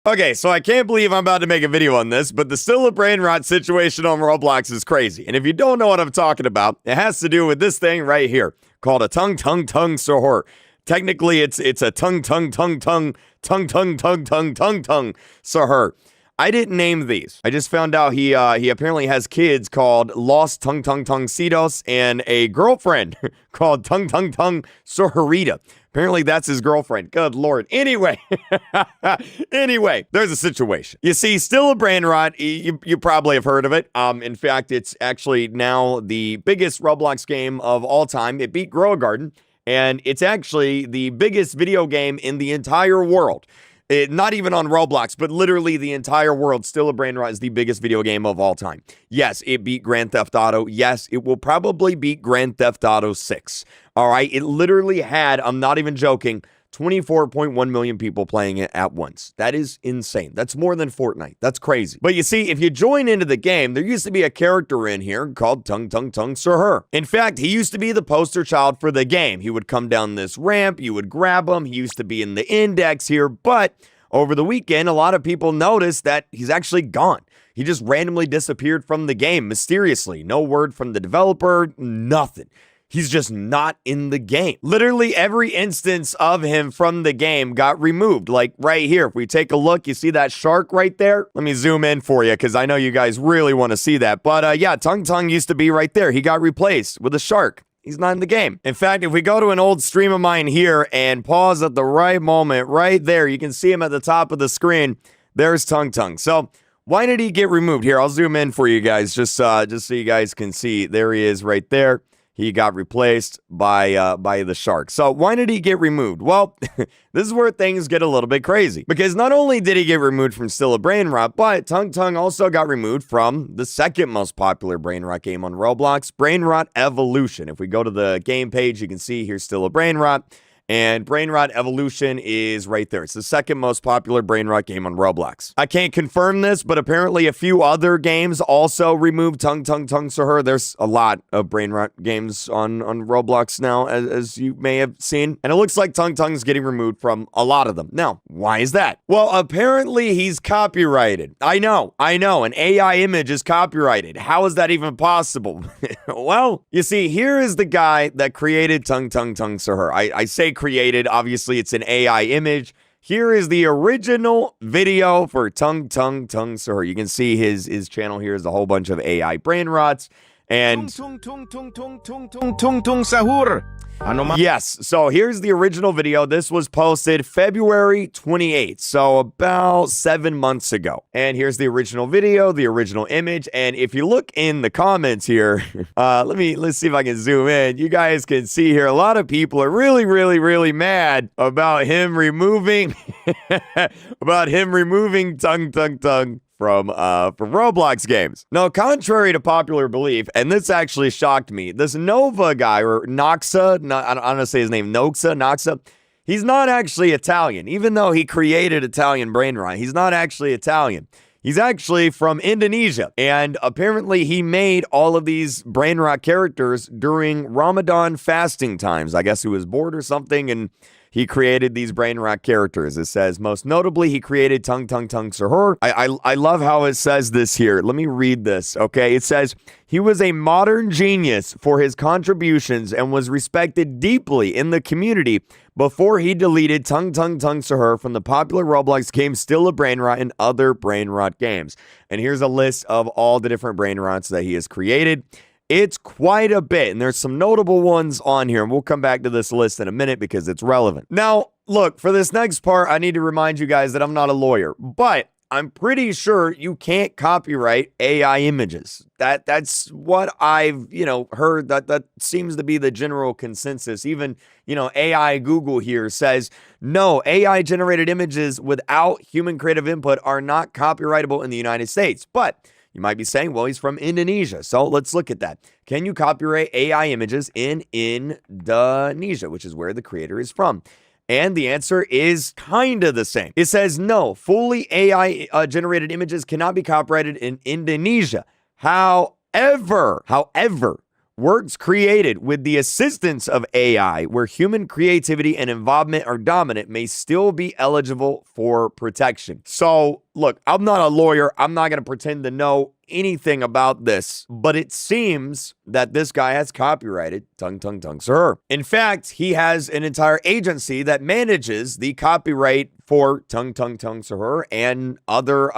Okay, so I can't believe I'm about to make a video on this, but the still a brain rot situation on Roblox is crazy. And if you don't know what I'm talking about, it has to do with this thing right here called a tongue sahur. Technically, it's a tongue sahur. I didn't name these. I just found out he apparently has kids called Lost Cedos and a girlfriend called Tongue Sahurita. Apparently that's his girlfriend. Good Lord. Anyway, there's a situation. You see, still a brain rot. You probably have heard of it. In fact, it's actually now the biggest Roblox game of all time. It beat Grow a Garden, and it's actually the biggest video game in the entire world. Not even on Roblox, but literally the entire world. Still a brain rot is the biggest video game of all time. Yes, it beat Grand Theft Auto. Yes, it will probably beat Grand Theft Auto 6. All right, it literally had, I'm not even joking, 24.1 million people playing it at once. That is insane. That's more than Fortnite. That's crazy. But you see, if you join into the game, there used to be a character in here called Tongue Sahur. In fact, he used to be the poster child for the game. He would come down this ramp, you would grab him. He used to be in the index here, but over the weekend, a lot of people noticed that he's actually gone. He just randomly disappeared from the game mysteriously. No word from the developer, nothing. He's just not in the game. Literally every instance of him from the game got removed. Like right here, if we take a look, you see that shark right there? Let me zoom in for you because I know you guys really want to see that. But yeah, Tongue used to be right there. He got replaced with a shark. He's not in the game. In fact, if we go to an old stream of mine here and pause at the right moment, right there, you can see him at the top of the screen. There's Tongue. So why did he get removed? Here, I'll zoom in for you guys just so you guys can see. There he is right there. He got replaced by the shark. So why did he get removed? Well, this is where things get a little bit crazy. Because not only did he get removed from Still a Brain Rot, but Tongue also got removed from the second most popular Brain Rot game on Roblox, Brain Rot Evolution. If we go to the game page, you can see here's Still a Brain Rot. And Brain Rot Evolution is right there. It's the second most popular Brain Rot game on Roblox. I can't confirm this, but apparently a few other games also removed Tongue Sahur. There's a lot of Brain Rot games on Roblox now, as you may have seen. And it looks like Tongue's getting removed from a lot of them. Now, why is that? Well, apparently he's copyrighted. I know. An AI image is copyrighted. How is that even possible? Well, you see, here is the guy that created Tongue Sahur. I say created, obviously it's an AI image. Here is the original video for Tongue Sahur. You can see his channel here is a whole bunch of AI brain rots. And yes, so here's the original video. This was posted February 28th, so about 7 months ago. And here's the original video, the original image. And if you look in the comments here, let's see if I can zoom in. You guys can see here a lot of people are really mad about him removing Tongue from Roblox games. Now, contrary to popular belief, and this actually shocked me, this Nova guy, or Noxa, I don't know say his name, Noxa, he's not actually Italian. Even though he created Italian brain rot, he's not actually Italian. He's actually from Indonesia, and apparently he made all of these brain rot characters during Ramadan fasting times. I guess he was bored or something, and he created these brain rot characters. It says, most notably, he created Tongue Sahur. I love how it says this here. Let me read this, okay? It says, he was a modern genius for his contributions and was respected deeply in the community before he deleted Tongue Sahur from the popular Roblox game Still a Brain Rot and other brain rot games. And here's a list of all the different brain rots that he has created. It's quite a bit, and there's some notable ones on here, and we'll come back to this list in a minute because it's relevant. Now, look, for this next part, I need to remind you guys that I'm not a lawyer, but I'm pretty sure you can't copyright AI images. That's what I've, heard. That seems to be the general consensus. Even, AI Google here says, no, AI-generated images without human creative input are not copyrightable in the United States, but you might be saying, well, he's from Indonesia. So let's look at that. Can you copyright AI images in Indonesia, which is where the creator is from? And the answer is kind of the same. It says, no, fully AI generated images cannot be copyrighted in Indonesia. However, Works created with the assistance of AI, where human creativity and involvement are dominant, may still be eligible for protection. So, look, I'm not a lawyer. I'm not going to pretend to know anything about this, but it seems that this guy has copyrighted Tung Tung Tung Sir. In fact, he has an entire agency that manages the copyright for Tung Tung Tung Sir and other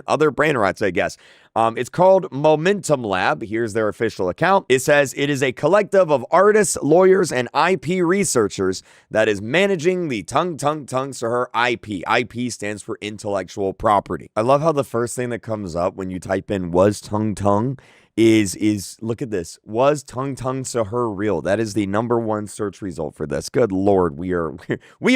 other brain rots, I guess. It's called Momentum Lab. Here's their official account. It says it is a collective of artists, lawyers, and IP researchers that is managing the Tung Tung Tung Sir IP. IP stands for intellectual property. I love how the first thing that comes up when you type in was Tung Tung is look at this. Was Tung Tung Sir real? That is the #1 search result for this. Good Lord, we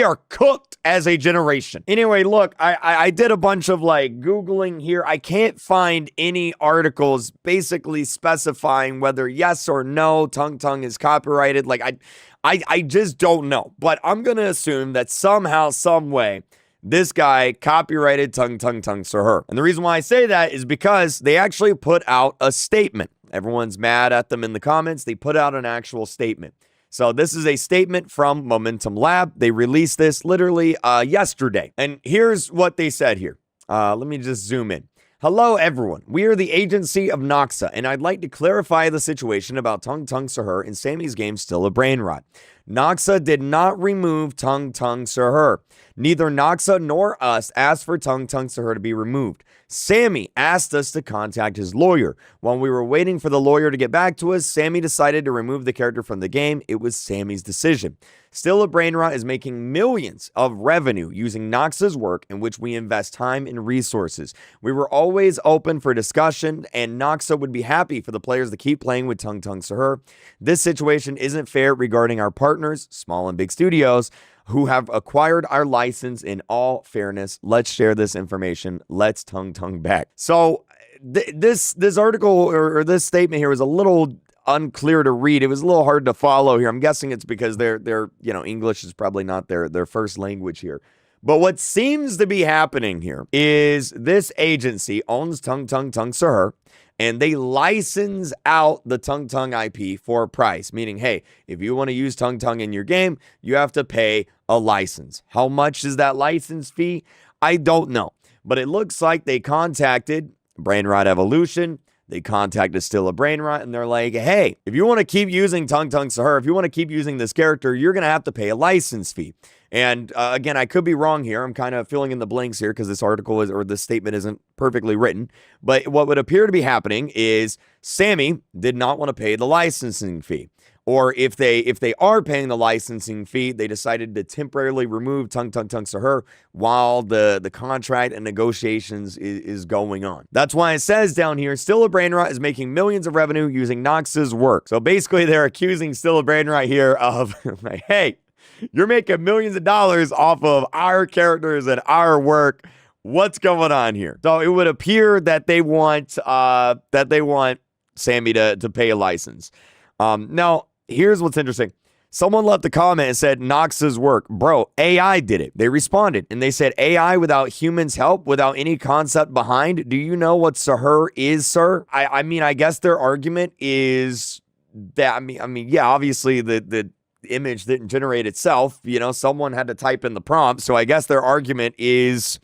are cooked as a generation. Anyway, look, I did a bunch of like Googling here. I can't find any articles basically specifying whether yes or no Tung Tung is copyrighted. Like I just don't know. But I'm gonna assume that somehow, some way, this guy copyrighted Tung Tung Tung Sir. And the reason why I say that is because they actually put out a statement. Everyone's mad at them in the comments. They put out an actual statement. So this is a statement from Momentum Lab. They released this literally yesterday. And here's what they said here. Let me just zoom in. Hello, everyone. We are the agency of Noxa, and I'd like to clarify the situation about Tung Tung Sir in Sammy's game Still a Brain Rot. Noxa did not remove Tung Tung Sir. Neither Noxa nor us asked for Tung Tung Sir to be removed. Sammy asked us to contact his lawyer. While we were waiting for the lawyer to get back to us, Sammy decided to remove the character from the game. It was Sammy's decision. Still a Brain Rot is making millions of revenue using Noxa's work in which we invest time and resources. We were always open for discussion, and Noxa would be happy for the players to keep playing with Tung Tung Sir. This situation isn't fair regarding our partners, small and big studios, who have acquired our license. In all fairness, let's share this information. Let's Tung Tung back. So this article or this statement here was a little unclear to read. It was a little hard to follow here. I'm guessing it's because they're English is probably not their first language here. But what seems to be happening here is this agency owns Tung Tung Tung Sir, and they license out the Tung Tung IP for a price, meaning, hey, if you want to use Tung Tung in your game, you have to pay a license. How much is that license fee? I don't know. But it looks like they contacted Brain Rot Evolution. They contacted Still a Brain Rot, and they're like, hey, if you want to keep using Tung Tung Sir, if you want to keep using this character, you're going to have to pay a license fee. And again, I could be wrong here. I'm kind of filling in the blanks here because this article or this statement isn't perfectly written. But what would appear to be happening is Sammy did not want to pay the licensing fee. Or if they are paying the licensing fee, they decided to temporarily remove Tung Tung Tung Sir while the contract and negotiations is going on. That's why it says down here, Still a Brain Rot is making millions of revenue using Noxa's work. So basically, they're accusing Still a Brain Rot here of, like, hey, you're making millions of dollars off of our characters and our work. What's going on here? So it would appear that they want Sammy to pay a license. Now, here's what's interesting. Someone left a comment and said, Noxa's work. Bro, AI did it. They responded, and they said, AI without humans' help, without any concept behind. Do you know what Sir is, sir? I mean, I guess their argument is that, I mean, yeah, obviously the image didn't generate itself. You know, someone had to type in the prompt. So I guess their argument is,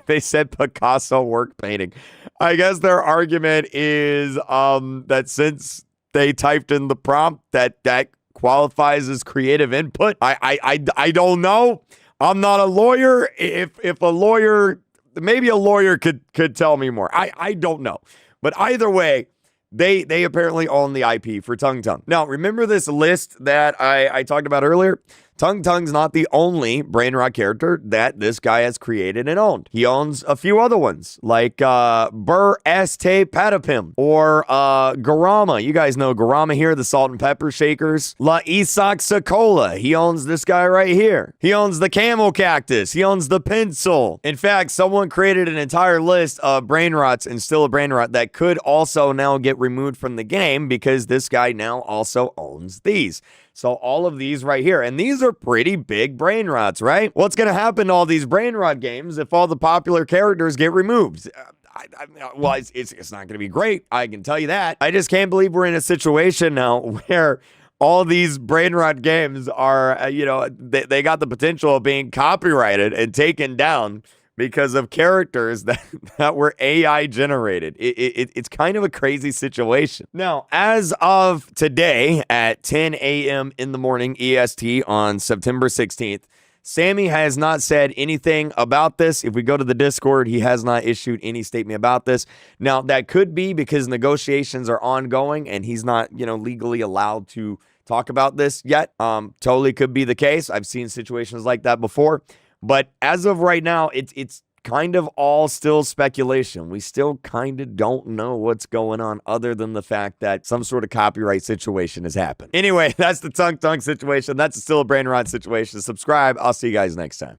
they said Picasso work painting. I guess their argument is that since they typed in the prompt, that qualifies as creative input. I don't know. I'm not a lawyer. If a lawyer, maybe a lawyer could tell me more. I don't know. But either way, they apparently own the IP for Tung Tung. Now, remember this list that I talked about earlier? Tung Tung's not the only Brain Rot character that this guy has created and owned. He owns a few other ones, like Burr Este Patapim or Garama. You guys know Garama here, the salt and pepper shakers. La Isak Sakola. He owns this guy right here. He owns the camel cactus. He owns the pencil. In fact, someone created an entire list of Brain Rots and Still a Brain Rot that could also now get removed from the game because this guy now also owns these. So all of these right here, and these are pretty big brain rots, right? What's going to happen to all these brain rot games if all the popular characters get removed? Well, it's not going to be great. I can tell you that. I just can't believe we're in a situation now where all these brain rot games are, they got the potential of being copyrighted and taken down because of characters that were AI generated. It's kind of a crazy situation. Now, as of today at 10 a.m. in the morning EST on September 16th, Sammy has not said anything about this. If we go to the Discord, he has not issued any statement about this. Now, that could be because negotiations are ongoing and he's not, legally allowed to talk about this yet. Totally could be the case. I've seen situations like that before. But as of right now, it's kind of all still speculation. We still kind of don't know what's going on other than the fact that some sort of copyright situation has happened. Anyway, that's the Tunk situation. That's still a brain rot situation. Subscribe. I'll see you guys next time.